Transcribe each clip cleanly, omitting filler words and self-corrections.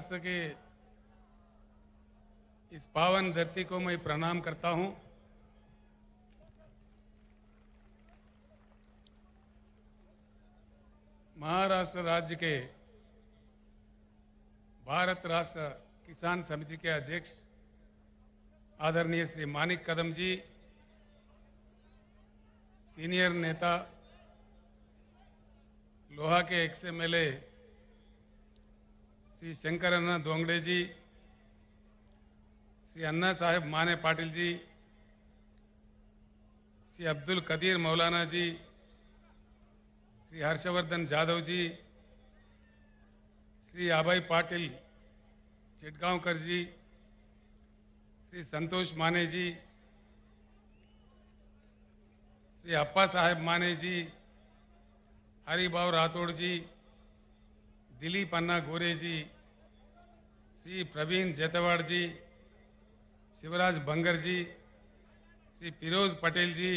महाराष्ट्र के इस पावन धरती को मैं प्रणाम करता हूं। महाराष्ट्र राज्य के भारत राष्ट्र किसान समिति के अध्यक्ष आदरणीय श्री मानिक कदम जी, सीनियर नेता लोहा के एक्स-एमएलए श्री शंकर अन्ना दोंगड़े जी, श्री अन्ना साहेब माने पाटिल जी, श्री अब्दुल कदीर मौलाना जी, श्री हर्षवर्धन जाधव जी, श्री अभय पाटिल चिटगांवकर जी, श्री संतोष माने जी, श्री अप्पा साहेब माने जी, हरिभाव राठौड़ जी, दिलीप अन्ना गोरे जी, श्री प्रवीण जेतवाड़ जी, शिवराज बंगर जी, श्री फिरोज पटेल जी,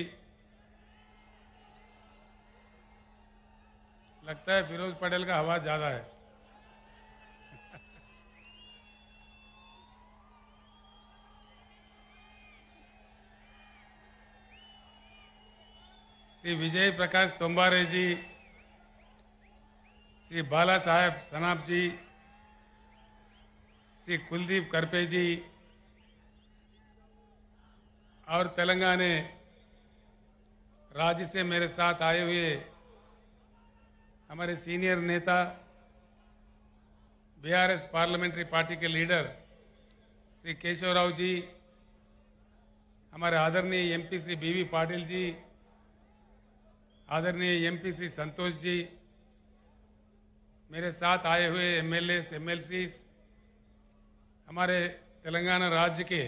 लगता है फिरोज पटेल का हवा ज्यादा है। श्री विजय प्रकाश तोम्बारे जी, श्री बाला साहेब सनाप जी, श्री कुलदीप करपे जी और तेलंगाना राज्य से मेरे साथ आए हुए हमारे सीनियर नेता बीआरएस पार्लियामेंट्री पार्टी के लीडर श्री केशवराव जी, हमारे आदरणीय एमपी श्री बीवी पाटिल जी, आदरणीय एमपी श्री संतोष जी, मेरे साथ आए हुए एमएलए एमएलसी, हमारे तेलंगाना राज्य के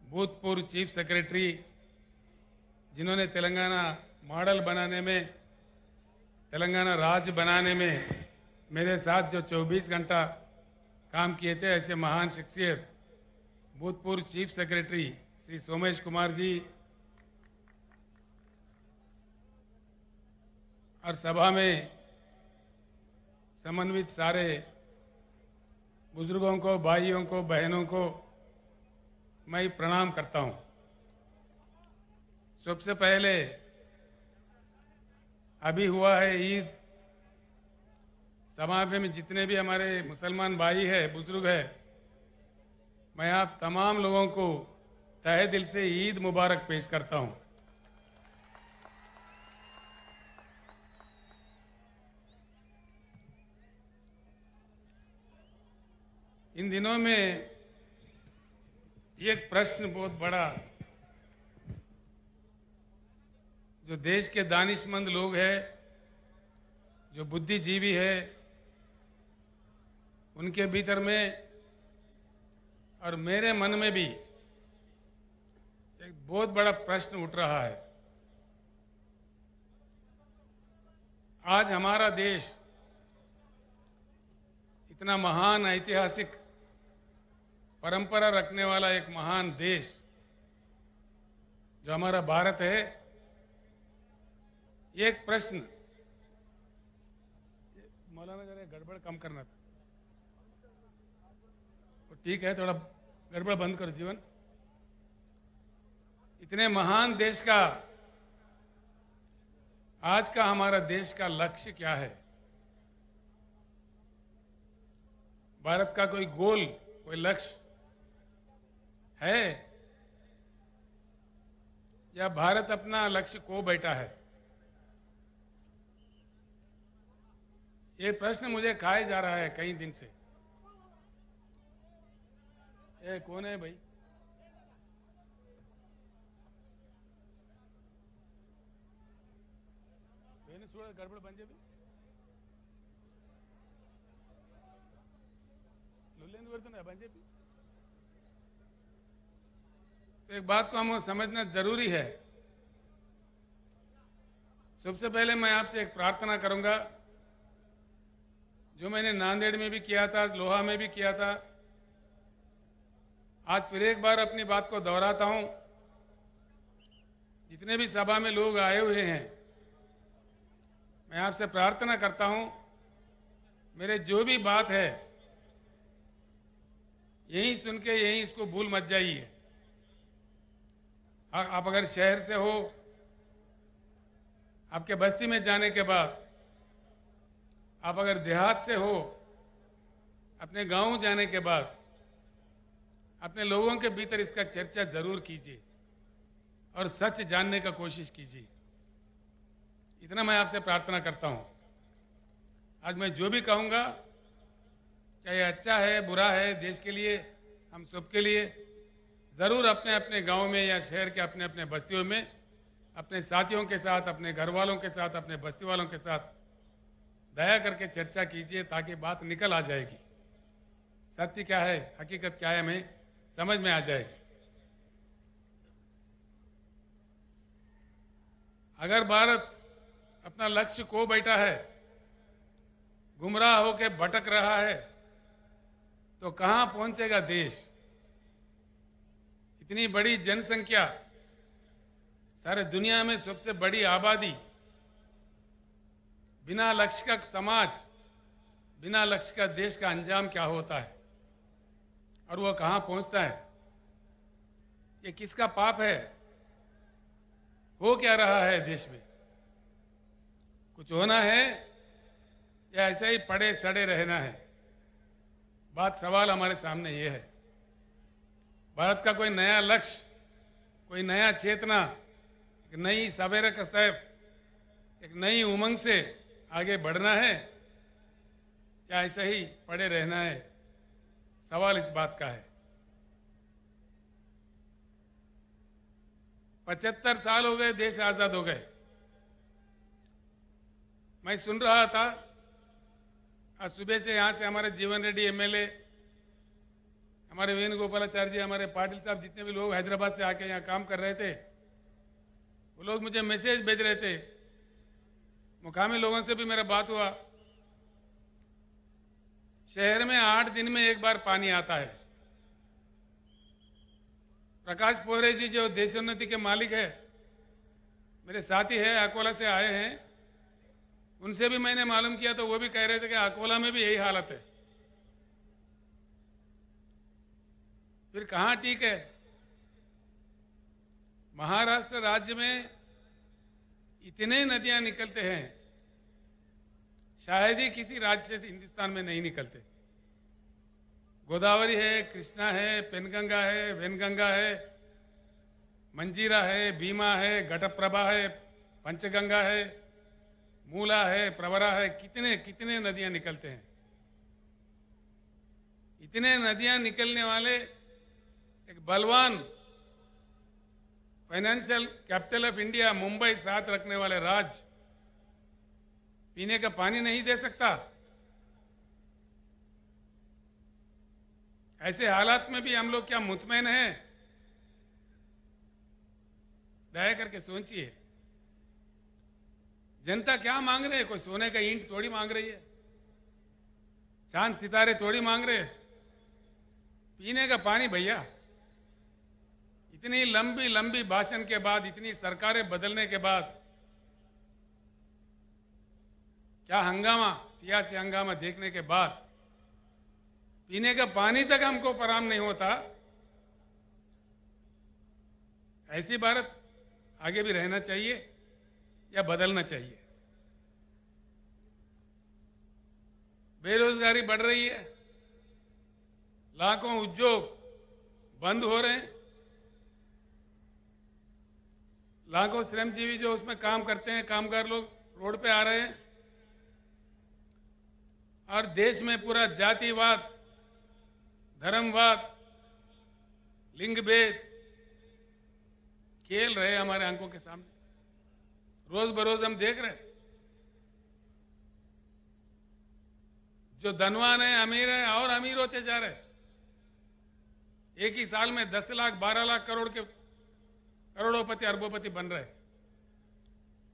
भूतपूर्व चीफ सेक्रेटरी जिन्होंने तेलंगाना मॉडल बनाने में, तेलंगाना राज्य बनाने में मेरे साथ जो 24 घंटा काम किए थे, ऐसे महान शख्सियत भूतपूर्व चीफ सेक्रेटरी श्री सोमेश कुमार जी और सभा में समन्वित सारे बुजुर्गों को, भाइयों को, बहनों को मैं प्रणाम करता हूं। सबसे पहले अभी हुआ है ईद, समाज में जितने भी हमारे मुसलमान भाई हैं, बुजुर्ग हैं, मैं आप तमाम लोगों को तहे दिल से ईद मुबारक पेश करता हूं। इन दिनों में एक प्रश्न बहुत बड़ा जो देश के दानिशमंद लोग हैं, जो बुद्धिजीवी है, उनके भीतर में और मेरे मन में भी एक बहुत बड़ा प्रश्न उठ रहा है। आज हमारा देश इतना महान ऐतिहासिक परंपरा रखने वाला एक महान देश जो हमारा भारत है, एक प्रश्न, मौलाना जरा गड़बड़ कम करना था, तो ठीक है, थोड़ा गड़बड़ बंद करो जीवन। इतने महान देश का आज का हमारा देश का लक्ष्य क्या है? भारत का कोई गोल, कोई लक्ष्य है या भारत अपना लक्ष्य खो बैठा है? ये प्रश्न मुझे खाए जा रहा है कई दिन से। ये कौन है भाई? गड़बड़ बन जाए तो एक बात को हमें समझना जरूरी है। सबसे पहले मैं आपसे एक प्रार्थना करूंगा, जो मैंने नांदेड़ में भी किया था, लोहा में भी किया था, आज फिर एक बार अपनी बात को दोहराता हूं। जितने भी सभा में लोग आए हुए हैं, मैं आपसे प्रार्थना करता हूं, मेरे जो भी बात है यहीं सुन के यहीं इसको भूल मत जाइए। आप अगर शहर से हो, आपके बस्ती में जाने के बाद, आप अगर देहात से हो, अपने गांव जाने के बाद अपने लोगों के भीतर इसका चर्चा जरूर कीजिए और सच जानने का कोशिश कीजिए। इतना मैं आपसे प्रार्थना करता हूं। आज मैं जो भी कहूंगा, चाहे अच्छा है बुरा है, देश के लिए, हम सबके लिए, जरूर अपने अपने गांव में या शहर के अपने अपने बस्तियों में अपने साथियों के साथ, अपने घर वालों के साथ, अपने बस्ती वालों के साथ दया करके चर्चा कीजिए, ताकि बात निकल आ जाएगी। सत्य क्या है, हकीकत क्या है, हमें समझ में आ जाएगी। अगर भारत अपना लक्ष्य खो बैठा है, गुमराह होकर भटक रहा है, तो कहां पहुंचेगा देश? इतनी बड़ी जनसंख्या, सारे दुनिया में सबसे बड़ी आबादी, बिना लक्ष्य का समाज, बिना लक्ष्य का देश का अंजाम क्या होता है और वो कहां पहुंचता है? ये किसका पाप है? हो क्या रहा है देश में? कुछ होना है या ऐसे ही पड़े सड़े रहना है? बात, सवाल हमारे सामने ये है। भारत का कोई नया लक्ष्य, कोई नया चेतना, एक नई सवेरे का स्टेप, एक नई उमंग से आगे बढ़ना है या ऐसे ही पड़े रहना है? सवाल इस बात का है। 75 साल हो गए देश आजाद हो गए। मैं सुन रहा था आज सुबह से, यहां से हमारे जीवन रेड्डी एमएलए, हमारे वेणुगोपालाचार्य जी, हमारे पाटिल साहब, जितने भी लोग हैदराबाद से आके यहां काम कर रहे थे, वो लोग मुझे मैसेज भेज रहे थे। मुकामी लोगों से भी मेरा बात हुआ। शहर में 8 दिन में एक बार पानी आता है। प्रकाश पोहरे जी जो देशोन्नति के मालिक है, मेरे साथी है, अकोला से आए हैं, उनसे भी मैंने मालूम किया तो वो भी कह रहे थे कि अकोला में भी यही हालत है। फिर कहां ठीक है? महाराष्ट्र राज्य में इतने नदियां निकलते हैं, शायद ही किसी राज्य से हिंदुस्तान में नहीं निकलते। गोदावरी है, कृष्णा है, पेनगंगा है, वेनगंगा है, मंजीरा है, भीमा है, घटप्रभा है, पंचगंगा है, मूला है, प्रवरा है, कितने कितने नदियां निकलते हैं। इतने नदियां निकलने वाले एक बलवान financial capital of India, Mumbai साथ रखने वाले राज्य पीने का पानी नहीं दे सकता। ऐसे हालात में भी हम लोग क्या मुतमैन हैं? दया करके सोचिए, जनता क्या मांग रहे है? कोई सोने का ईंट थोड़ी मांग रही है, चांद सितारे थोड़ी मांग रहे हैं। पीने का पानी भैया। इतनी लंबी लंबी भाषण के बाद, इतनी सरकारें बदलने के बाद, क्या हंगामा, सियासी हंगामा देखने के बाद पीने का पानी तक हमको फराहम नहीं होता। ऐसी भारत आगे भी रहना चाहिए या बदलना चाहिए? बेरोजगारी बढ़ रही है, लाखों उद्योग बंद हो रहे हैं, लाखों श्रमजीवी जो उसमें काम करते हैं, कामगार लोग रोड पे आ रहे हैं, और देश में पूरा जातिवाद, धर्मवाद, लिंग भेद खेल रहे हैं हमारे आंखों के सामने। रोज बरोज हम देख रहे हैं। जो धनवान है, अमीर है, और अमीर होते जा रहे हैं। एक ही साल में 10 लाख 12 लाख करोड़ के करोड़ोपति अरबोपति बन रहे हैं।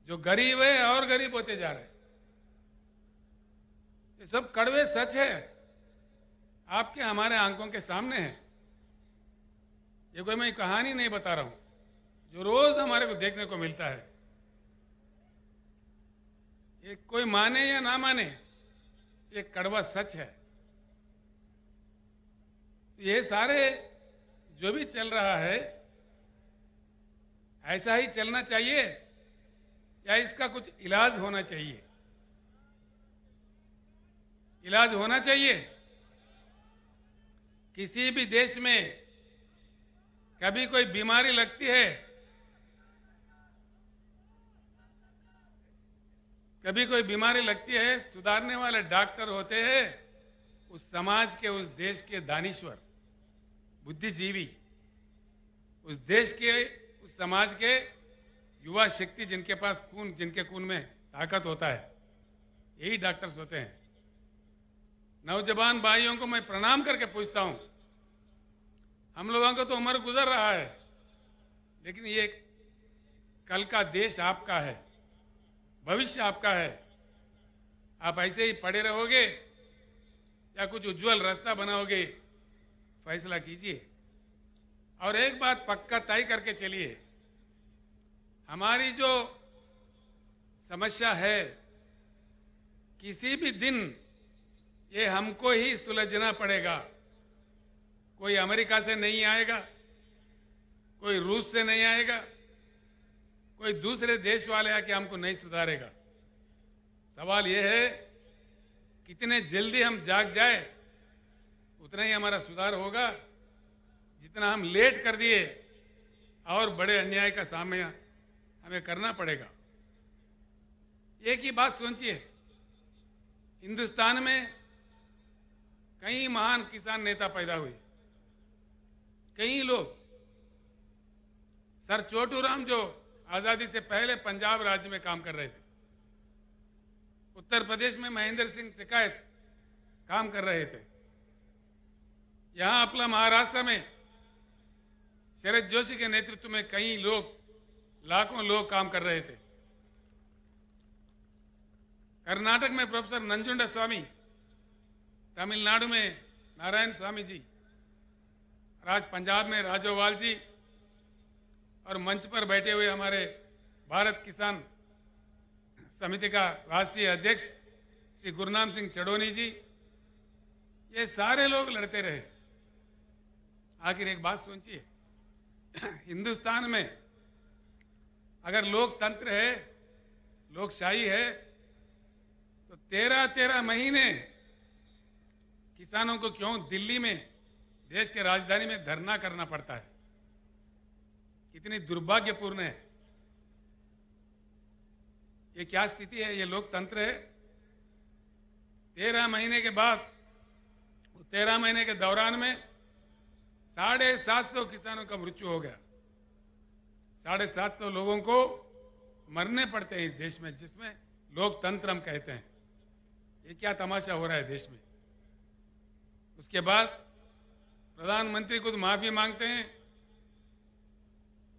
जो गरीब है और गरीब होते जा रहे हैं। ये सब कड़वे सच है, आपके हमारे आंखों के सामने है। ये कोई मैं कहानी नहीं बता रहा हूं, जो रोज हमारे को देखने को मिलता है। ये कोई माने या ना माने, ये कड़वा सच है। तो ये सारे जो भी चल रहा है, ऐसा ही चलना चाहिए या इसका कुछ इलाज होना चाहिए? इलाज होना चाहिए। किसी भी देश में कभी कोई बीमारी लगती है, कभी कोई बीमारी लगती है, सुधारने वाले डॉक्टर होते हैं उस समाज के, उस देश के दानिश्वर, बुद्धिजीवी, उस देश के, उस समाज के युवा शक्ति, जिनके पास खून, जिनके खून में ताकत होता है, यही डॉक्टर्स होते हैं। नौजवान भाइयों को मैं प्रणाम करके पूछता हूं, हम लोगों को तो उम्र गुजर रहा है, लेकिन ये कल का देश आपका है, भविष्य आपका है। आप ऐसे ही पड़े रहोगे या कुछ उज्जवल रास्ता बनाओगे? फैसला कीजिए। और एक बात पक्का तय करके चलिए, हमारी जो समस्या है, किसी भी दिन ये हमको ही सुलझना पड़ेगा। कोई अमेरिका से नहीं आएगा, कोई रूस से नहीं आएगा, कोई दूसरे देश वाले आके हमको नहीं सुधारेगा। सवाल यह है, कितने जल्दी हम जाग जाए उतना ही हमारा सुधार होगा। जितना हम लेट कर दिए और बड़े अन्याय का सामना हमें करना पड़ेगा। एक ही बात सोचिए, हिंदुस्तान में कई महान किसान नेता पैदा हुए, कई लोग। सर छोटूराम जो आजादी से पहले पंजाब राज्य में काम कर रहे थे, उत्तर प्रदेश में महेंद्र सिंह टिकैत काम कर रहे थे, यहां अपना महाराष्ट्र में शरद जोशी के नेतृत्व में कई लोग, लाखों लोग काम कर रहे थे। कर्नाटक में प्रोफेसर नंजुंडा स्वामी, तमिलनाडु में नारायण स्वामी जी, आज पंजाब में राजोवाल जी, और मंच पर बैठे हुए हमारे भारत किसान समिति का राष्ट्रीय अध्यक्ष श्री गुरनाम सिंह चढ़ोनी जी, ये सारे लोग लड़ते रहे। आखिर एक बात सोचिए, हिंदुस्तान में अगर लोकतंत्र है, लोकशाही है, तो 13-13 महीने किसानों को क्यों दिल्ली में, देश के राजधानी में धरना करना पड़ता है? कितनी दुर्भाग्यपूर्ण है। ये क्या स्थिति है? ये लोकतंत्र है? 13 महीने के बाद, 13 महीने के दौरान में 750 किसानों का मृत्यु हो गया। 750 लोगों को मरने पड़ते हैं इस देश में, जिसमें लोकतंत्र हम कहते हैं। ये क्या तमाशा हो रहा है देश में? उसके बाद प्रधानमंत्री खुद माफी मांगते हैं,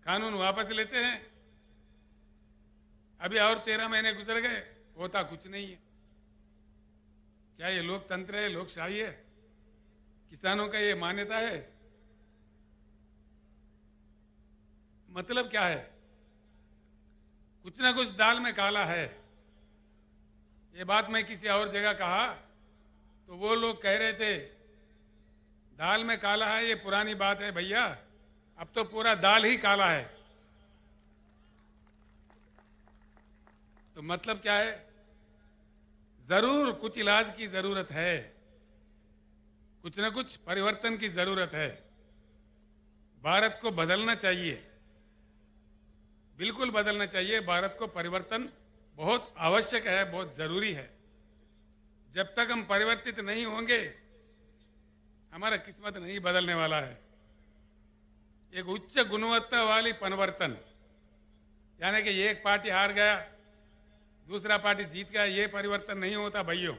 कानून वापस लेते हैं। अभी और 13 महीने गुजर गए, होता कुछ नहीं है। क्या ये लोकतंत्र है, लोकशाही है? किसानों का ये मान्यता है? मतलब क्या है? कुछ ना कुछ दाल में काला है। ये बात मैं किसी और जगह कहा तो वो लोग कह रहे थे दाल में काला है, ये पुरानी बात है भैया, अब तो पूरा दाल ही काला है। तो मतलब क्या है? जरूर कुछ इलाज की जरूरत है, कुछ ना कुछ परिवर्तन की जरूरत है। भारत को बदलना चाहिए, बिल्कुल बदलना चाहिए। भारत को परिवर्तन बहुत आवश्यक है, बहुत जरूरी है। जब तक हम परिवर्तित नहीं होंगे, हमारा किस्मत नहीं बदलने वाला है। एक उच्च गुणवत्ता वाली परिवर्तन, यानी कि एक पार्टी हार गया, दूसरा पार्टी जीत गया, ये परिवर्तन नहीं होता भाइयों।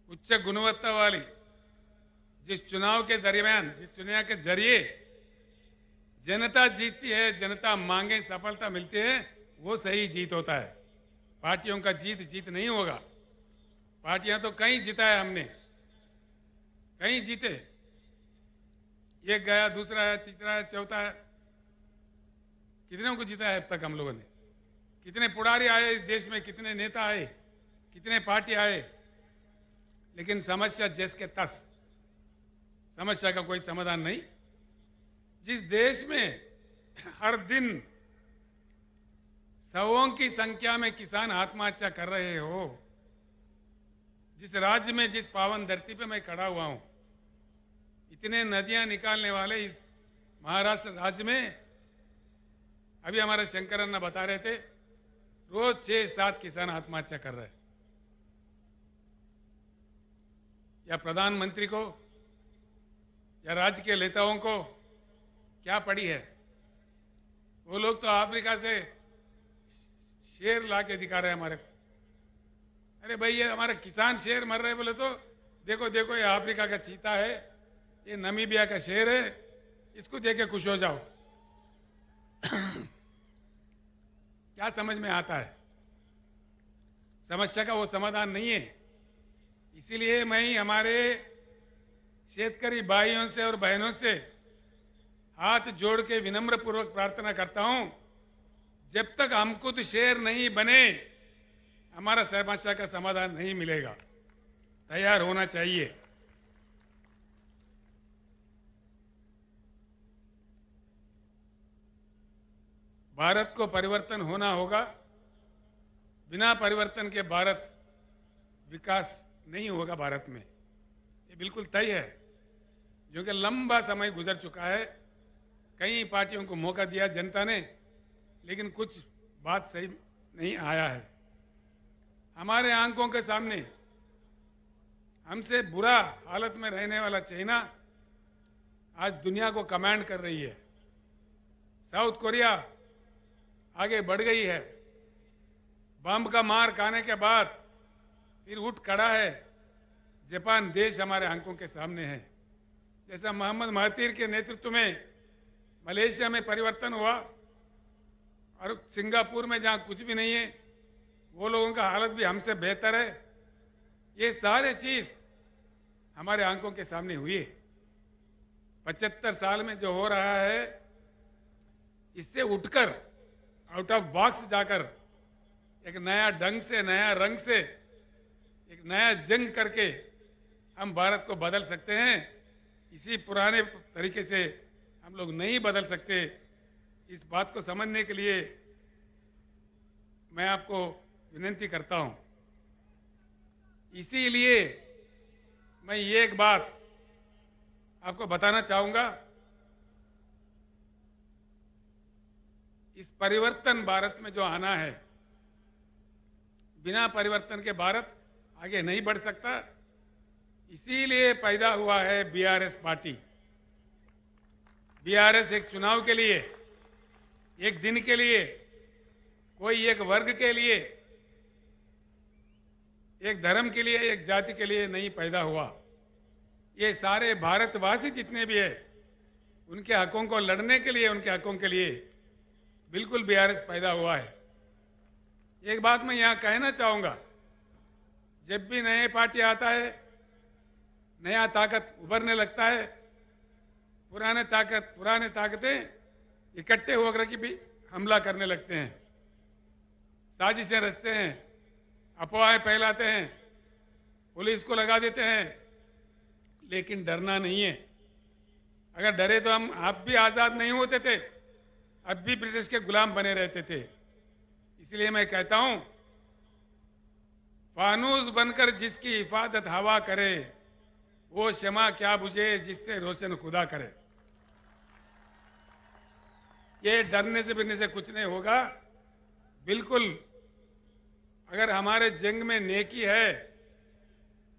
उच्च गुणवत्ता वाली, जिस चुनाव के दरमियान, जिस चुनाव के जरिए जनता जीतती है, जनता मांगे सफलता मिलती है, वो सही जीत होता है। पार्टियों का जीत नहीं होगा। पार्टियां तो कहीं जीता है हमने, कहीं जीते, एक गया, दूसरा है, तीसरा है, चौथा है, कितनों को जीता है अब तक हम लोगों ने? कितने पुड़ारी आए इस देश में, कितने नेता आए, कितने पार्टी आए, लेकिन समस्या जस के तस, समस्या का कोई समाधान नहीं। जिस देश में हर दिन सौों की संख्या में किसान आत्महत्या कर रहे हो, जिस राज्य में, जिस पावन धरती पे मैं खड़ा हुआ हूं, इतने नदियां निकालने वाले इस महाराष्ट्र राज्य में, अभी हमारे शंकर अन्ना बता रहे थे, रोज 6-7 किसान आत्महत्या कर रहे हैं। या प्रधानमंत्री को या राज्य के नेताओं को क्या पड़ी है? वो लोग तो अफ्रीका से शेर लाके दिखा रहे हैं हमारे को। अरे भाई, ये हमारे किसान शेर मर रहे बोले तो देखो देखो, ये अफ्रीका का चीता है, ये नमीबिया का शेर है, इसको देख के खुश हो जाओ। क्या समझ में आता है? समस्या का वो समाधान नहीं है। इसीलिए मैं हमारे शेतकरी भाइयों से और बहनों से हाथ जोड़ के विनम्र पूर्वक प्रार्थना करता हूं, जब तक हम खुद शेर नहीं बने, हमारा समस्या का समाधान नहीं मिलेगा। तैयार होना चाहिए। भारत को परिवर्तन होना होगा। बिना परिवर्तन के भारत विकास नहीं होगा भारत में, ये बिल्कुल तय है। क्योंकि लंबा समय गुजर चुका है, कई पार्टियों को मौका दिया जनता ने, लेकिन कुछ बात सही नहीं आया है। हमारे आंखों के सामने हमसे बुरा हालत में रहने वाला चाइना आज दुनिया को कमांड कर रही है। साउथ कोरिया आगे बढ़ गई है। बम का मार खाने के बाद फिर उठ खड़ा है। जापान देश हमारे आंखों के सामने है। जैसा मोहम्मद महातीर के नेतृत्व में मलेशिया में परिवर्तन हुआ, और सिंगापुर में जहां कुछ भी नहीं है, वो लोगों का हालत भी हमसे बेहतर है। ये सारे चीज हमारे आंखों के सामने हुई है। 75 साल में जो हो रहा है, इससे उठकर आउट ऑफ बॉक्स जाकर एक नया ढंग से, नया रंग से, एक नया जंग करके हम भारत को बदल सकते हैं। इसी पुराने तरीके से हम लोग नहीं बदल सकते। इस बात को समझने के लिए मैं आपको विनती करता हूं। इसीलिए मैं ये एक बात आपको बताना चाहूंगा, इस परिवर्तन भारत में जो आना है, बिना परिवर्तन के भारत आगे नहीं बढ़ सकता। इसीलिए पैदा हुआ है बीआरएस पार्टी। बीआरएस एक चुनाव के लिए, एक दिन के लिए, कोई एक वर्ग के लिए, एक धर्म के लिए, एक जाति के लिए नहीं पैदा हुआ। ये सारे भारतवासी जितने भी है, उनके हकों को लड़ने के लिए, उनके हकों के लिए बिल्कुल बीआरएस पैदा हुआ है। एक बात मैं यहां कहना चाहूंगा, जब भी नए पार्टी आता है, नया ताकत उभरने लगता है, पुराने ताकतें इकट्ठे होकर के भी हमला करने लगते हैं, साजिशें रचते हैं, अफवाहें फैलाते हैं, पुलिस को लगा देते हैं। लेकिन डरना नहीं है। अगर डरे तो आप भी आजाद नहीं होते थे, अब भी ब्रिटिश के गुलाम बने रहते थे। इसलिए मैं कहता हूं, फानूस बनकर जिसकी हिफाजत हवा करे, वो शमा क्या बुझे जिससे रोशन खुदा करे। ये डरने से बिरने से कुछ नहीं होगा। बिल्कुल, अगर हमारे जंग में नेकी है,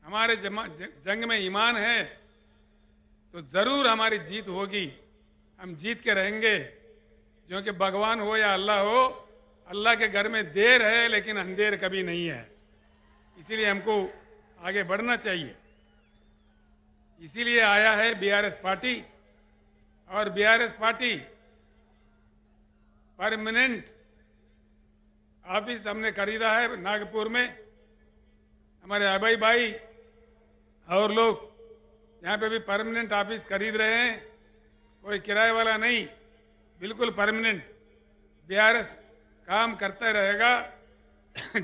हमारे जंग में ईमान है, तो जरूर हमारी जीत होगी। हम जीत के रहेंगे। क्योंकि भगवान हो या अल्लाह हो, अल्लाह के घर में देर है लेकिन अंधेर कभी नहीं है। इसीलिए हमको आगे बढ़ना चाहिए। इसीलिए आया है बीआरएस पार्टी। और बीआरएस पार्टी परमानेंट ऑफिस हमने खरीदा है नागपुर में। हमारे अभय भाई और लोग यहां पे भी परमानेंट ऑफिस खरीद रहे हैं। कोई किराए वाला नहीं, बिल्कुल परमानेंट। बीआरएस काम करता रहेगा।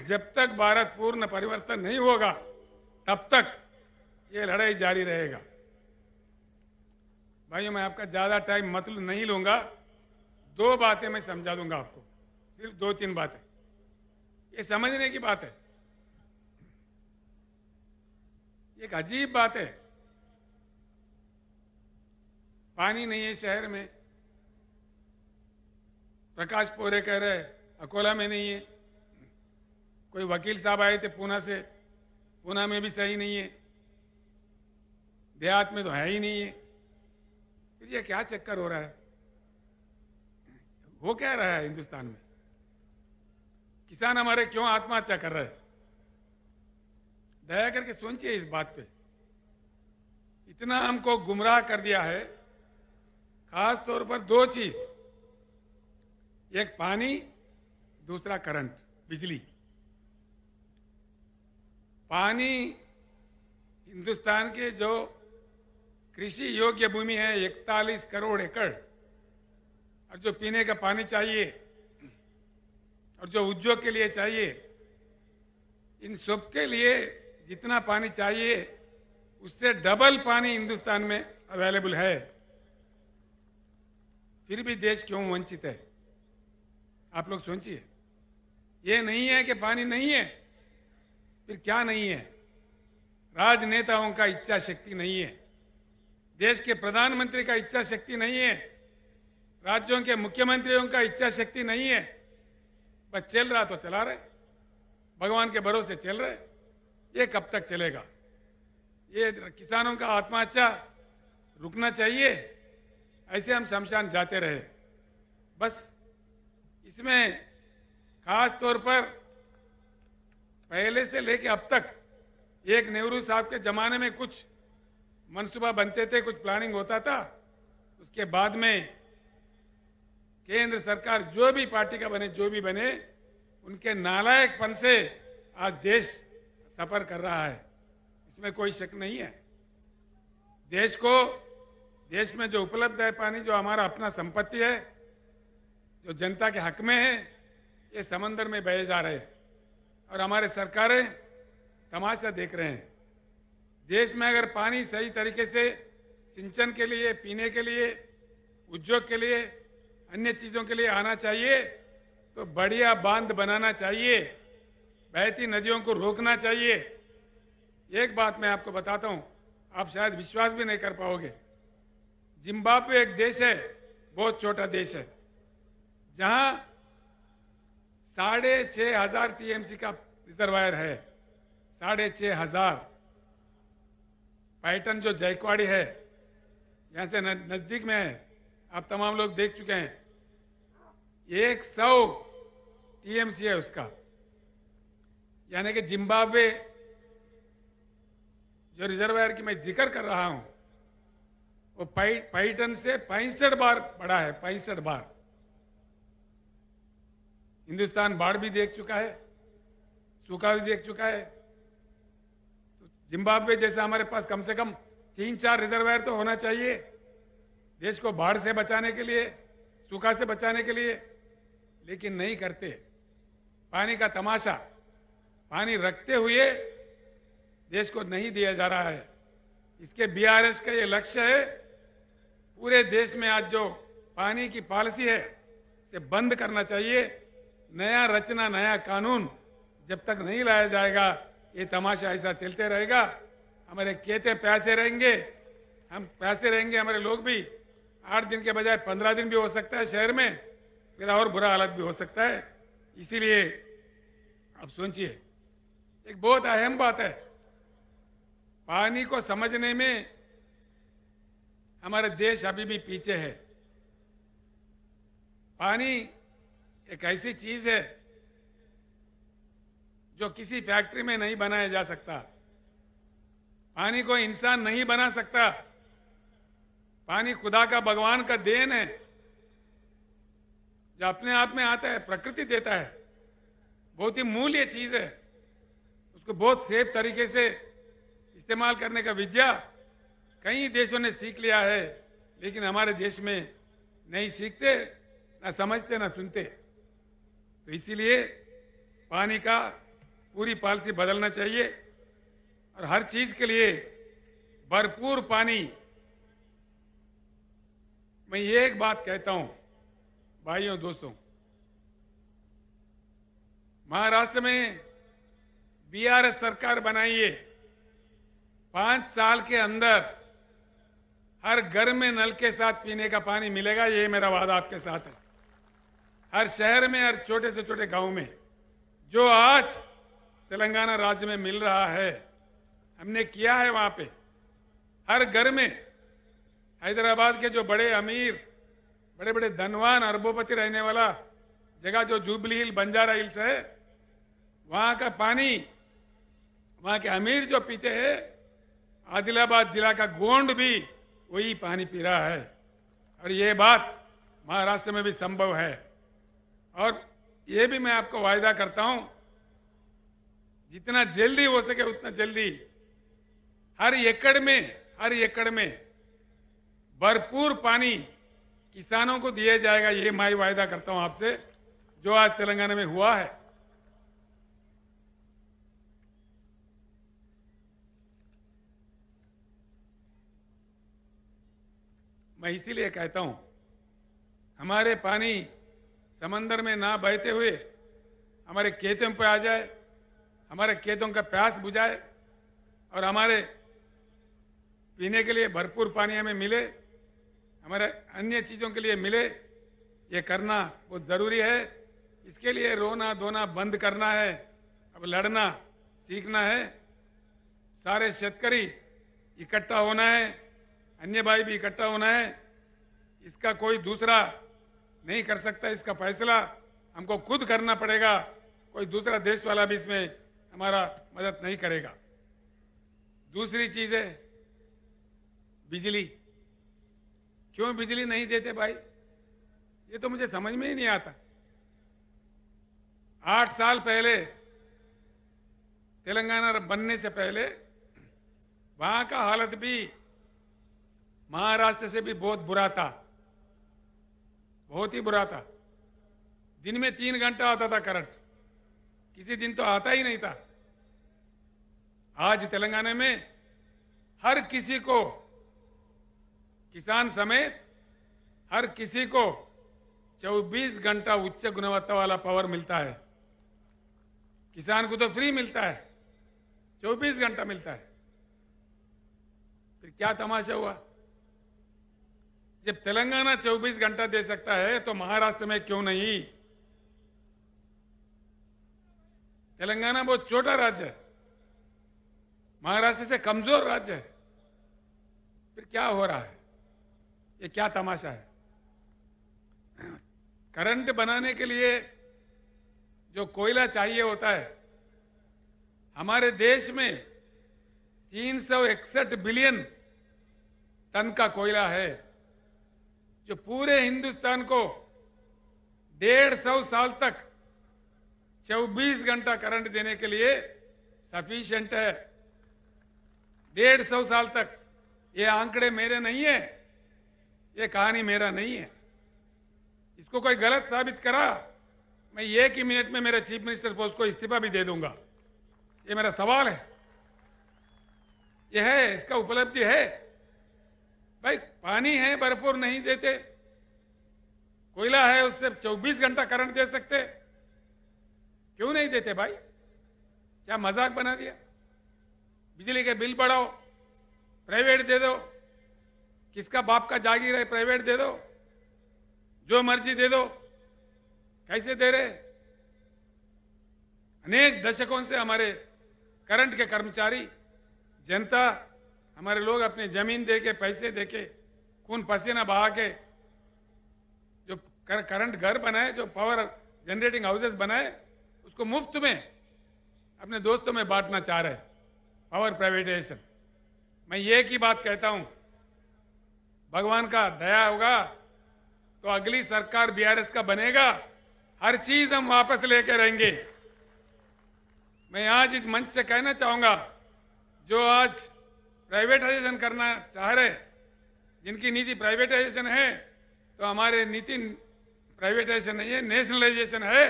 जब तक भारत पूर्ण परिवर्तन नहीं होगा, तब तक ये लड़ाई जारी रहेगा। भाइयों, मैं आपका ज्यादा टाइम मतलब नहीं लूंगा। 2 बातें मैं समझा दूंगा आपको, सिर्फ 2-3 बातें, ये समझने की बात है। एक अजीब बात है, पानी नहीं है शहर में। प्रकाश पोरे कह रहे अकोला में नहीं है। कोई वकील साहब आए थे पूना से, पूना में भी सही नहीं है, देहात में तो है ही नहीं है। फिर ये क्या चक्कर हो रहा है? हो क्या रहा है हिंदुस्तान में? किसान हमारे क्यों आत्महत्या कर रहे हैं? दया करके सोचिए इस बात पे। इतना हमको गुमराह कर दिया है, खास तौर पर 2 चीज, एक पानी, दूसरा करंट, बिजली। पानी, हिंदुस्तान के जो कृषि योग्य भूमि है 41 करोड़ एकड़, और जो पीने का पानी चाहिए और जो उद्योग के लिए चाहिए, इन सब के लिए जितना पानी चाहिए उससे डबल पानी हिंदुस्तान में अवेलेबल है। फिर भी देश क्यों वंचित है? आप लोग सोचिए। ये नहीं है कि पानी नहीं है, फिर क्या नहीं है? राजनेताओं का इच्छा शक्ति नहीं है, देश के प्रधानमंत्री का इच्छा शक्ति नहीं है, राज्यों के मुख्यमंत्रियों का इच्छा शक्ति नहीं है। बस चल रहा तो चला रहे, भगवान के भरोसे चल रहे। ये कब तक चलेगा? ये किसानों का आत्महत्या रुकना चाहिए। ऐसे हम शमशान जाते रहे। बस इसमें खास तौर पर पहले से लेकर अब तक, एक नेहरू साहब के जमाने में कुछ मनसूबा बनते थे, कुछ प्लानिंग होता था, उसके बाद में केंद्र सरकार जो भी पार्टी का बने, जो भी बने, उनके नालायकपन से आज देश सफर कर रहा है, इसमें कोई शक नहीं है। देश में जो उपलब्ध है पानी, जो हमारा अपना संपत्ति है, जो जनता के हक में है, ये समंदर में बहे जा रहे हैं और हमारे सरकारें तमाशा देख रहे हैं। देश में अगर पानी सही तरीके से सिंचन के लिए, पीने के लिए, उद्योग के लिए, अन्य चीजों के लिए आना चाहिए तो बढ़िया बांध बनाना चाहिए, बहती नदियों को रोकना चाहिए। एक बात मैं आपको बताता हूं, आप शायद विश्वास भी नहीं कर पाओगे। जिम्बाब्वे एक देश है, बहुत छोटा देश है, जहां 6,500 टीएमसी का रिजर्वायर है। 6,500। पैटर्न जो जायकवाड़ी है, यहां से नजदीक में है, आप तमाम लोग देख चुके हैं। 100 टीएमसी है उसका, यानी कि जिम्बाब्वे जो रिजर्वायर की मैं जिक्र कर रहा हूं, वो पैटर्न से 65 बार बड़ा है, 65 बार। हिंदुस्तान बाढ़ भी देख चुका है, सूखा भी देख चुका है। तो जिम्बाब्वे जैसा हमारे पास कम से कम 3-4 रिजर्वायर तो होना चाहिए, देश को बाढ़ से बचाने के लिए, सूखा से बचाने के लिए, लेकिन नहीं करते। पानी का तमाशा, पानी रखते हुए देश को नहीं दिया जा रहा है। इसके बीआरएस का ये लक्ष्य है, पूरे देश में आज जो पानी की पॉलिसी है उसे बंद करना चाहिए। नया रचना, नया कानून जब तक नहीं लाया जाएगा, ये तमाशा ऐसा चलते रहेगा। हमारे खेते प्यासे रहेंगे, हम प्यासे रहेंगे, हमारे लोग भी 8 दिन के बजाय 15 दिन भी हो सकता है शहर में, फिर और बुरा हालत भी हो सकता है। इसीलिए अब सोचिए, एक बहुत अहम बात है, पानी को समझने में हमारे देश अभी भी पीछे है। पानी एक ऐसी चीज है जो किसी फैक्ट्री में नहीं बनाया जा सकता। पानी को इंसान नहीं बना सकता। पानी खुदा का, भगवान का देन है, जो अपने आप में आता है, प्रकृति देता है। बहुत ही मूल्य चीज है, उसको बहुत सेफ तरीके से इस्तेमाल करने का विद्या कई देशों ने सीख लिया है, लेकिन हमारे देश में नहीं सीखते, ना समझते, ना सुनते। तो इसीलिए पानी का पूरी पॉलिसी बदलना चाहिए और हर चीज के लिए भरपूर पानी मैं ये एक बात कहता हूं भाइयों दोस्तों, महाराष्ट्र में बीआरएस सरकार बनाइए, 5 साल के अंदर हर घर में नल के साथ पीने का पानी मिलेगा, ये मेरा वादा आपके साथ है। हर शहर में, हर छोटे से छोटे गांव में जो आज तेलंगाना राज्य में मिल रहा है, हमने किया है वहां पे। हर घर में हैदराबाद के जो बड़े अमीर, बड़े बड़े धनवान, अरबोपति रहने वाला जगह जो जुबली हिल, बंजारा हिल्स है, वहां का पानी वहां के अमीर जो पीते हैं, आदिलाबाद जिला का गोंड भी वही पानी पी रहा है। और ये बात महाराष्ट्र में भी संभव है। और ये भी मैं आपको वायदा करता हूं, जितना जल्दी हो सके उतना जल्दी हर एकड़ में भरपूर पानी किसानों को दिया जाएगा। ये मैं वायदा करता हूं आपसे, जो आज तेलंगाना में हुआ है। मैं इसीलिए कहता हूं, हमारे पानी समंदर में ना बहते हुए हमारे खेतों पे आ जाए, हमारे खेतों का प्यास बुझाए और हमारे पीने के लिए भरपूर पानी हमें मिले, हमारे अन्य चीजों के लिए मिले, ये करना बहुत जरूरी है। इसके लिए रोना धोना बंद करना है, अब लड़ना सीखना है। सारे शेतकरी इकट्ठा होना है, अन्य भाई भी इकट्ठा होना है। इसका कोई दूसरा नहीं कर सकता, इसका फैसला हमको खुद करना पड़ेगा। कोई दूसरा देश वाला भी इसमें हमारा मदद नहीं करेगा। दूसरी चीज है बिजली। क्यों बिजली नहीं देते भाई, ये तो मुझे समझ में ही नहीं आता। 8 साल पहले तेलंगाना बनने से पहले वहां का हालत भी महाराष्ट्र से भी बहुत बुरा था, बहुत ही बुरा था। दिन में 3 घंटा आता था करंट, किसी दिन तो आता ही नहीं था। आज तेलंगाना में हर किसी को, किसान समेत हर किसी को 24 घंटा उच्च गुणवत्ता वाला पावर मिलता है। किसान को तो फ्री मिलता है, 24 घंटा मिलता है। फिर क्या तमाशा हुआ? जब तेलंगाना 24 घंटा दे सकता है तो महाराष्ट्र में क्यों नहीं? तेलंगाना बहुत छोटा राज्य है, महाराष्ट्र से कमजोर राज्य है। फिर क्या हो रहा है? ये क्या तमाशा है? करंट बनाने के लिए जो कोयला चाहिए होता है, हमारे देश में 361 बिलियन टन का कोयला है, जो पूरे हिंदुस्तान को 150 साल तक 24 घंटा करंट देने के लिए सफिशिएंट है। 150 साल तक। ये आंकड़े मेरे नहीं है, ये कहानी मेरा नहीं है। इसको कोई गलत साबित करा, मैं 1 ही मिनट में मेरे चीफ मिनिस्टर पोस्ट को इस्तीफा भी दे दूंगा। ये मेरा सवाल है। ये है, इसका उपलब्धि है भाई। पानी है भरपूर, नहीं देते। कोयला है, उससे 24 घंटा करंट दे सकते, क्यों नहीं देते भाई? क्या मजाक बना दिया? बिजली के बिल बढ़ाओ, प्राइवेट दे दो, किसका बाप का जागीर है, प्राइवेट दे दो, जो मर्जी दे दो। कैसे दे रहे? अनेक दशकों से हमारे करंट के कर्मचारी, जनता, हमारे लोग अपनी जमीन देके, पैसे देके, खून पसीना बहा के जो करंट घर बनाए, जो पावर जनरेटिंग हाउसेस बनाए, उसको मुफ्त में अपने दोस्तों में बांटना चाह रहे। Power privatisation. मैं ये की बात कहता हूं, भगवान का दया होगा तो अगली सरकार बीआरएस का बनेगा, हर चीज हम वापस लेके रहेंगे। मैं आज इस मंच से कहना चाहूंगा, जो आज प्राइवेटाइजेशन करना चाह रहे, जिनकी नीति प्राइवेटाइजेशन है, तो हमारे नीति प्राइवेटाइजेशन नहीं है, नेशनलाइजेशन है।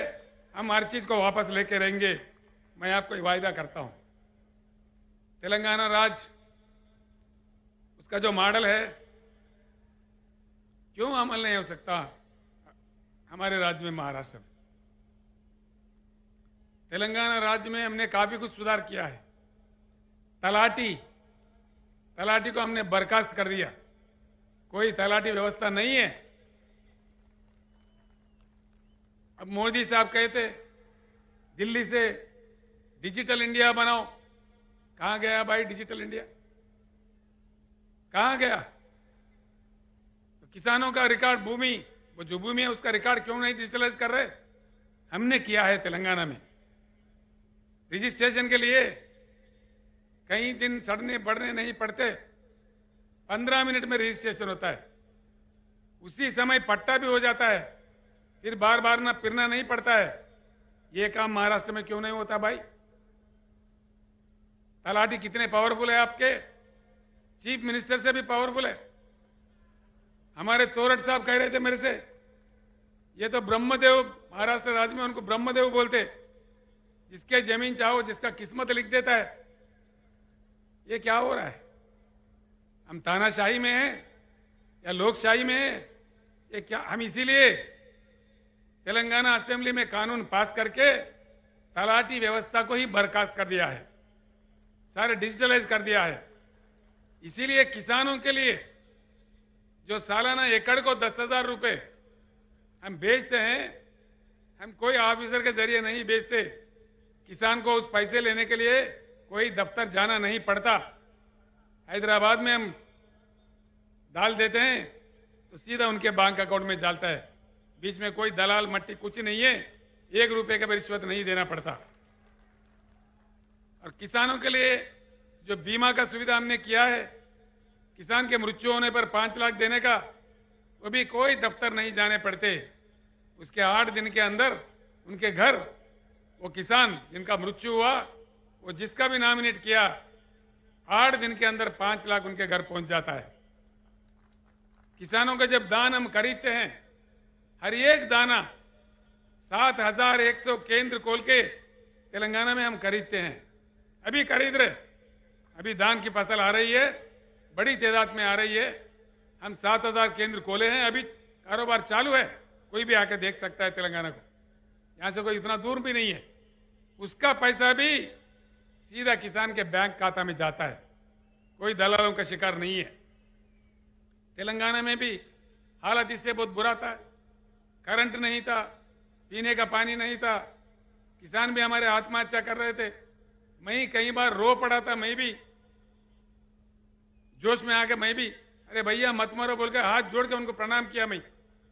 हम हर चीज को वापस लेके रहेंगे, मैं आपको वायदा करता हूं। तेलंगाना राज्य, उसका जो मॉडल है, क्यों अमल नहीं हो सकता हमारे राज्य में, महाराष्ट्र में? तेलंगाना राज्य में हमने काफी कुछ सुधार किया है। तलाटी को हमने बर्खास्त कर दिया, कोई तलाटी व्यवस्था नहीं है। अब मोदी साहब कहते दिल्ली से डिजिटल इंडिया बनाओ, कहां गया भाई डिजिटल इंडिया? कहां गया? तो किसानों का रिकॉर्ड भूमि, वो जो भूमि है उसका रिकॉर्ड क्यों नहीं डिजिटलाइज कर रहे? हमने किया है तेलंगाना में। रजिस्ट्रेशन के लिए कई दिन सड़ने बढ़ने नहीं पड़ते, 15 मिनट में रजिस्ट्रेशन होता है, उसी समय पट्टा भी हो जाता है, फिर बार बार ना फिरना नहीं पड़ता है। ये काम महाराष्ट्र में क्यों नहीं होता भाई? तलाटी कितने पावरफुल है आपके, चीफ मिनिस्टर से भी पावरफुल है। हमारे तोरट साहब कह रहे थे मेरे से, ये तो ब्रह्मदेव, महाराष्ट्र राज्य में उनको ब्रह्मदेव बोलते, जिसके जमीन चाहो जिसका किस्मत लिख देता है। ये क्या हो रहा है? हम तानाशाही में हैं या लोकशाही में हैं? ये क्या? हम इसीलिए तेलंगाना असेंबली में कानून पास करके तलाटी व्यवस्था को ही बर्खास्त कर दिया है, सारे डिजिटलाइज कर दिया है। इसीलिए किसानों के लिए जो सालाना एकड़ को 10,000 रुपए हम बेचते हैं, हम कोई ऑफिसर के जरिए नहीं बेचते। किसान को उस पैसे लेने के लिए कोई दफ्तर जाना नहीं पड़ता। हैदराबाद में हम डाल देते हैं तो सीधा उनके बैंक अकाउंट में डालता है, बीच में कोई दलाल मट्टी कुछ नहीं है, 1 रुपए का भी रिश्वत नहीं देना पड़ता। और किसानों के लिए जो बीमा का सुविधा हमने किया है, किसान के मृत्यु होने पर 5 लाख देने का, वो भी कोई दफ्तर नहीं जाने पड़ते। उसके 8 दिन के अंदर उनके घर, वो किसान जिनका मृत्यु हुआ, वो जिसका भी नॉमिनेट किया, 8 दिन के अंदर 5 लाख उनके घर पहुंच जाता है। किसानों का जब दान हम खरीदते हैं, हर एक दाना 7,100 केंद्र खोल के तेलंगाना में हम खरीदते हैं। अभी खरीद रहे, अभी धान की फसल आ रही है, बड़ी तादाद में आ रही है। हम 7,000 केंद्र खोले हैं, अभी कारोबार चालू है, कोई भी आकर देख सकता है तेलंगाना को, यहां से कोई इतना दूर भी नहीं है। उसका पैसा भी सीधा किसान के बैंक खाता में जाता है, कोई दलालों का शिकार नहीं है। तेलंगाना में भी हालत इससे बहुत बुरा था, करंट नहीं था, पीने का पानी नहीं था, किसान भी हमारे आत्महत्या कर रहे थे। मैं कई बार रो पड़ा था, मैं भी जोश में आके मैं भी, अरे भैया मत मरो बोल के हाथ जोड़ के उनको प्रणाम किया। मैं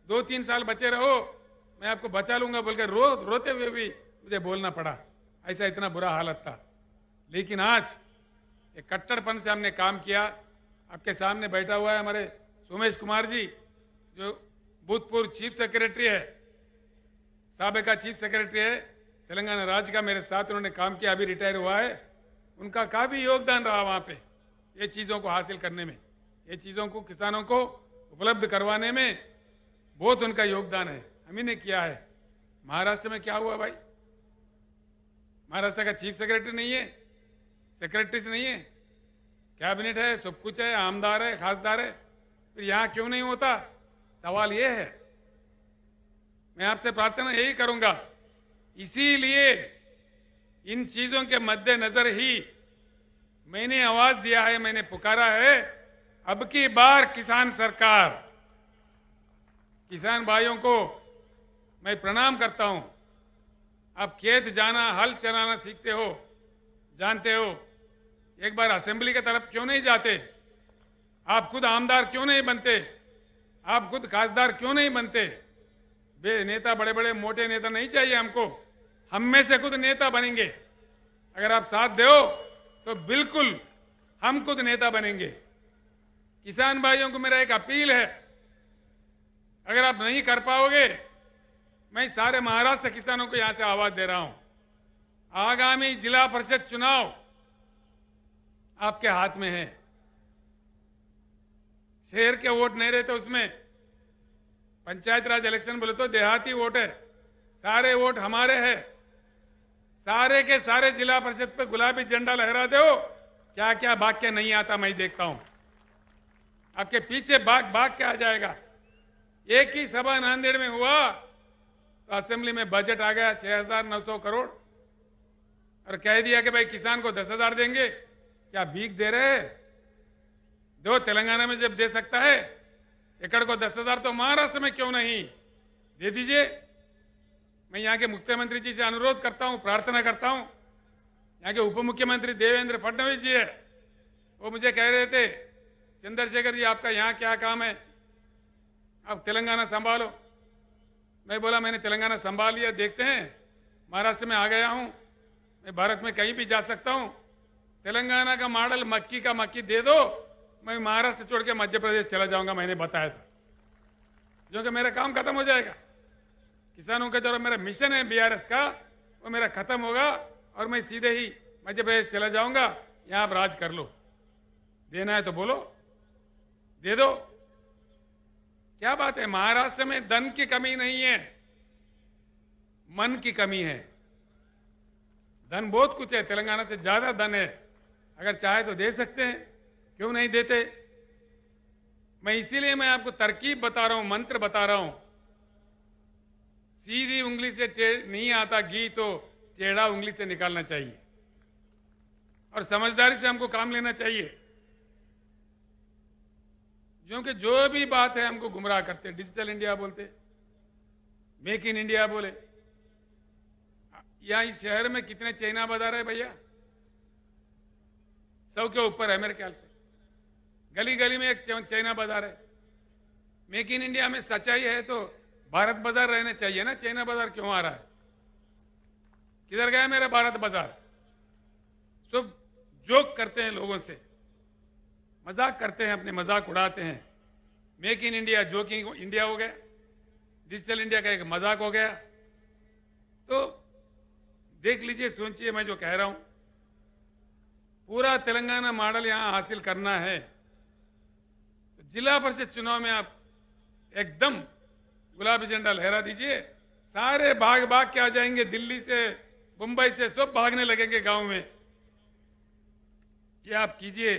2-3 साल बचे रहो, मैं आपको बचा लूंगा बोल के रोते हुए भी मुझे बोलना पड़ा, ऐसा इतना बुरा हालत था। लेकिन आज एक कट्टरपन से हमने काम किया। आपके सामने बैठा हुआ है हमारे सोमेश कुमार जी, जो भूतपूर्व चीफ सेक्रेटरी है, साबिका चीफ सेक्रेटरी है तेलंगाना राज्य का, मेरे साथ उन्होंने काम किया, अभी रिटायर हुआ है। उनका काफी योगदान रहा वहां पे, ये चीजों को हासिल करने में, ये चीजों को किसानों को उपलब्ध करवाने में बहुत उनका योगदान है, हम ही ने किया है। महाराष्ट्र में क्या हुआ भाई? महाराष्ट्र का चीफ सेक्रेटरी नहीं है, सेक्रेटरीज नहीं है, कैबिनेट है, सब कुछ है, आमदार है, खासदार है, फिर यहां क्यों नहीं होता? सवाल यह है। मैं आपसे प्रार्थना यही करूंगा, इसीलिए इन चीजों के मद्देनजर ही मैंने आवाज दिया है, मैंने पुकारा है, अब की बार किसान सरकार। किसान भाइयों को मैं प्रणाम करता हूं। आप खेत जाना, हल चलाना सीखते हो, जानते हो, एक बार असेंबली की तरफ क्यों नहीं जाते? आप खुद आमदार क्यों नहीं बनते? आप खुद खासदार क्यों नहीं बनते? नेता, बड़े बड़े मोटे नेता नहीं चाहिए हमको, हम में से खुद नेता बनेंगे। अगर आप साथ दो तो बिल्कुल हम खुद नेता बनेंगे। किसान भाइयों को मेरा एक अपील है, अगर आप नहीं कर पाओगे, मैं सारे महाराष्ट्र किसानों को यहां से आवाज दे रहा हूं, आगामी जिला परिषद चुनाव आपके हाथ में है। शहर के वोट नहीं रहते उसमें, पंचायत राज इलेक्शन बोले तो देहाती वोट है, सारे वोट हमारे हैं। सारे के सारे जिला परिषद पे गुलाबी झंडा लहरा दो, क्या क्या भाग के नहीं आता मैं देखता हूं। आपके पीछे भाग भाग के आ जाएगा। एक ही सभा नांदेड़ में हुआ तो असेंबली में बजट आ गया 6,900 करोड़ और कह दिया कि भाई किसान को 10,000 देंगे। क्या भीख दे रहे हैं? दो, तेलंगाना में जब दे सकता है एकड़ को 10,000 तो महाराष्ट्र में क्यों नहीं दे दीजिए। मैं यहां के मुख्यमंत्री जी से अनुरोध करता हूं, प्रार्थना करता हूं। यहां के उप मुख्यमंत्री देवेंद्र फडणवीस जी है, वो मुझे कह रहे थे चंद्रशेखर जी आपका यहां क्या काम है, आप तेलंगाना संभालो। मैं बोला मैंने तेलंगाना संभाल लिया, देखते हैं। महाराष्ट्र में आ गया हूं, मैं भारत में कहीं भी जा सकता हूं। तेलंगाना का मॉडल मक्की का मक्की दे दो, मैं महाराष्ट्र छोड़ के मध्य प्रदेश चला जाऊंगा, मैंने बताया था। जो कि मेरा काम खत्म हो जाएगा। किसानों का जो मेरा मिशन है बीआरएस का, वो मेरा खत्म होगा और मैं सीधे ही मध्य प्रदेश चला जाऊंगा। यहां आप राज कर लो, देना है तो बोलो, दे दो। क्या बात है, महाराष्ट्र में धन की कमी नहीं है, मन की कमी है। धन बहुत कुछ है, तेलंगाना से ज्यादा धन है। अगर चाहे तो दे सकते हैं, क्यों नहीं देते। इसीलिए मैं आपको तरकीब बता रहा हूं, मंत्र बता रहा हूं। सीधी उंगली से नहीं आता घी तो टेढ़ा उंगली से निकालना चाहिए और समझदारी से हमको काम लेना चाहिए। क्योंकि जो भी बात है हमको गुमराह करते, डिजिटल इंडिया बोलते, मेक इन इंडिया बोले। यहां इस शहर में कितने चाइना बाजार है भैया? 100 के ऊपर है मेरे ख्याल से। गली गली में एक चाइना बाजार है। मेक इन इंडिया में सच्चाई है तो भारत बाजार रहना चाहिए ना। चाइना बाजार क्यों आ रहा है? किधर गया मेरा भारत बाजार? सब जोक करते हैं लोगों से, मजाक करते हैं, अपने मजाक उड़ाते हैं। Make in India joking India हो गया, डिजिटल इंडिया का एक मजाक हो गया। तो देख लीजिए, सोचिए मैं जो कह रहा हूं। पूरा तेलंगाना मॉडल यहां हासिल करना है तो जिला परिषद चुनाव में आप एकदम गुलाबी झंडा लहरा दीजिए। सारे भाग भाग के आ जाएंगे, दिल्ली से मुंबई से सब भागने लगेंगे गांव में। ये आप कीजिए।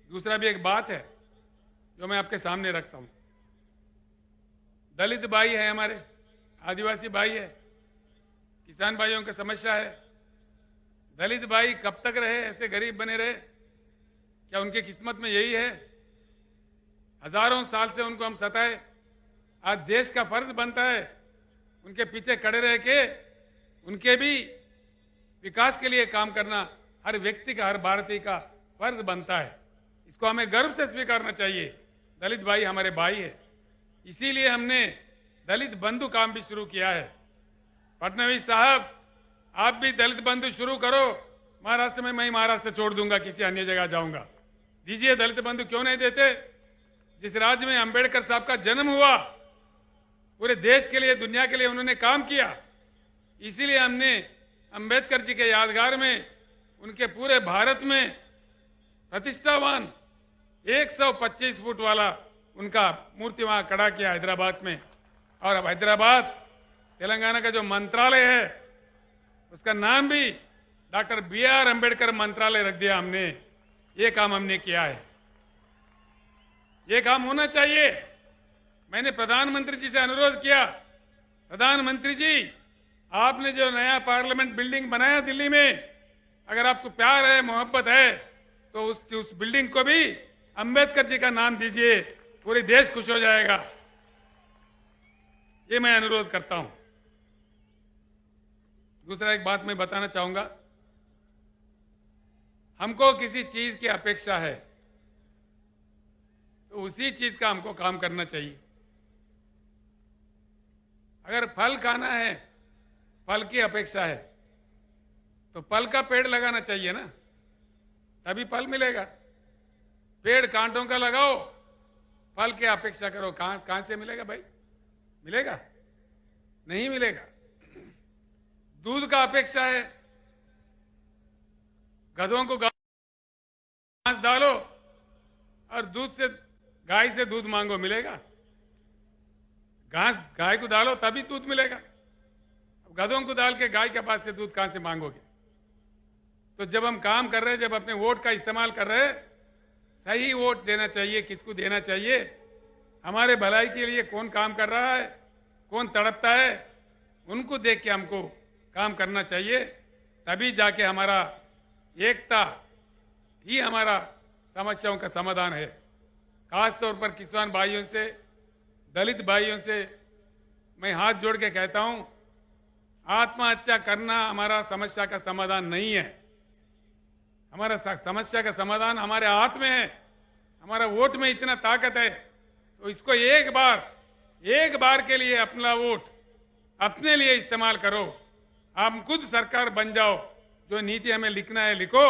दूसरा भी एक बात है जो मैं आपके सामने रखता हूं। दलित भाई है हमारे, आदिवासी भाई है, किसान भाइयों की समस्या है। दलित भाई कब तक रहे ऐसे गरीब बने रहे? क्या उनकी किस्मत में यही है? हजारों साल से उनको हम सताए। आज देश का फर्ज बनता है उनके पीछे खड़े रह के उनके भी विकास के लिए काम करना हर व्यक्ति का, हर भारतीय का फर्ज बनता है। इसको हमें गर्व से स्वीकारना चाहिए। दलित भाई हमारे भाई है, इसीलिए हमने दलित बंधु काम भी शुरू किया है। फडणवीस साहब, आप भी दलित बंधु शुरू करो। महाराष्ट्र में मैं महाराष्ट्र छोड़ दूंगा, किसी अन्य जगह जाऊंगा। दीजिए दलित बंधु, क्यों नहीं देते? जिस राज्य में अंबेडकर साहब का जन्म हुआ, पूरे देश के लिए, दुनिया के लिए उन्होंने काम किया। इसीलिए हमने अंबेडकर जी के यादगार में उनके पूरे भारत में प्रतिष्ठावान 125 फुट वाला उनका मूर्ति वहां खड़ा किया हैदराबाद में। और अब हैदराबाद तेलंगाना का जो मंत्रालय है उसका नाम भी डॉक्टर BR अंबेडकर मंत्रालय रख दिया हमने। ये काम हमने किया है, ये काम होना चाहिए। मैंने प्रधानमंत्री जी से अनुरोध किया, प्रधानमंत्री जी आपने जो नया पार्लियामेंट बिल्डिंग बनाया दिल्ली में, अगर आपको प्यार है, मोहब्बत है तो उस बिल्डिंग को भी अंबेडकर जी का नाम दीजिए, पूरे देश खुश हो जाएगा। ये मैं अनुरोध करता हूं। दूसरा एक बात मैं बताना चाहूंगा, हमको किसी चीज की अपेक्षा है तो उसी चीज का हमको काम करना चाहिए। अगर फल खाना है, फल की अपेक्षा है तो फल का पेड़ लगाना चाहिए ना, तभी फल मिलेगा। पेड़ कांटों का लगाओ, फल की अपेक्षा करो, कहां से मिलेगा भाई? मिलेगा? नहीं मिलेगा। दूध का अपेक्षा है, गधों को घास डालो और दूध से, गाय से दूध मांगो, मिलेगा? घास गाय को डालो तभी दूध मिलेगा। गधों को डाल के गाय के पास से दूध कहां से मांगोगे? तो जब हम काम कर रहे हैं, जब अपने वोट का इस्तेमाल कर रहे हैं, सही वोट देना चाहिए। किसको देना चाहिए? हमारे भलाई के लिए कौन काम कर रहा है, कौन तड़पता है, उनको देख के हमको काम करना चाहिए। तभी जाके हमारा एकता ही हमारा समस्याओं का समाधान है। खास तौर पर किसान भाइयों से, दलित भाइयों से मैं हाथ जोड़ के कहता हूं, आत्महत्या करना हमारा समस्या का समाधान नहीं है। हमारा समस्या का समाधान हमारे हाथ में है। हमारा वोट में इतना ताकत है, तो इसको एक बार के लिए अपना वोट अपने लिए इस्तेमाल करो। आप खुद सरकार बन जाओ। जो नीति हमें लिखना है लिखो,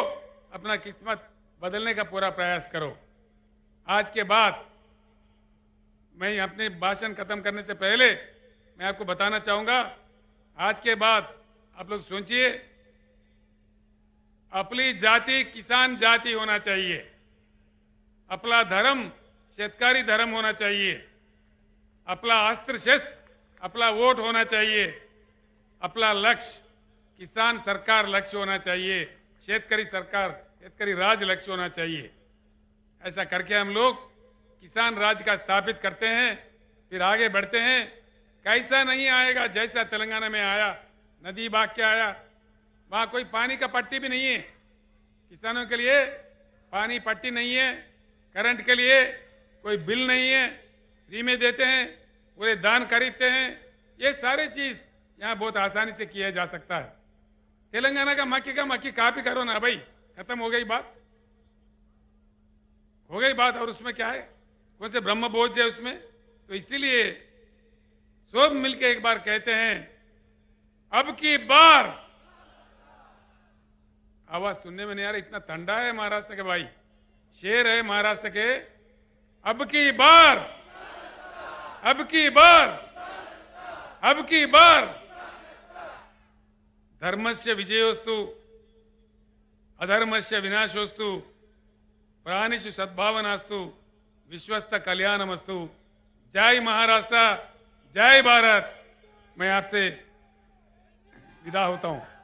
अपना किस्मत बदलने का पूरा प्रयास करो। आज के बाद मैं अपने भाषण खत्म करने से पहले मैं आपको बताना चाहूंगा, आज के बाद आप लोग सोचिए, अपनी जाति किसान जाति होना चाहिए, अपना धर्म शेतकारी धर्म होना चाहिए, अपना अस्त्र शस्त्र अपना वोट होना चाहिए, अपना लक्ष्य किसान सरकार लक्ष्य होना चाहिए, शेतकारी सरकार शेतकारी राज लक्ष्य होना चाहिए। ऐसा करके हम लोग किसान राज का स्थापित करते हैं, फिर आगे बढ़ते हैं। कैसा नहीं आएगा जैसा तेलंगाना में आया, नदी बाग के आया, वहां कोई पानी का पट्टी भी नहीं है। किसानों के लिए पानी पट्टी नहीं है, करंट के लिए कोई बिल नहीं है, फ्री में देते हैं, पूरे धान खरीदते हैं। ये सारी चीज यहां बहुत आसानी से किया जा सकता है। तेलंगाना का मक्की कापी करो ना भाई, खत्म हो गई बात, हो गई बात। और उसमें क्या है, कौन से ब्रह्म बोझ है उसमें? तो इसीलिए सब मिलके एक बार कहते हैं, अब की बार। आवाज सुनने में नहीं आ रहा, इतना ठंडा है महाराष्ट्र के भाई, शेर है महाराष्ट्र के। अब की बार, अब की बार, अब की बार। धर्मस्य विजयोस्तु अधर्मस्य विनाशोस्तु, प्राणिषु सद्भावनास्तु, विश्वस्त कल्याणमस्तु। जय महाराष्ट्र, जय भारत। मैं आपसे विदा होता हूं।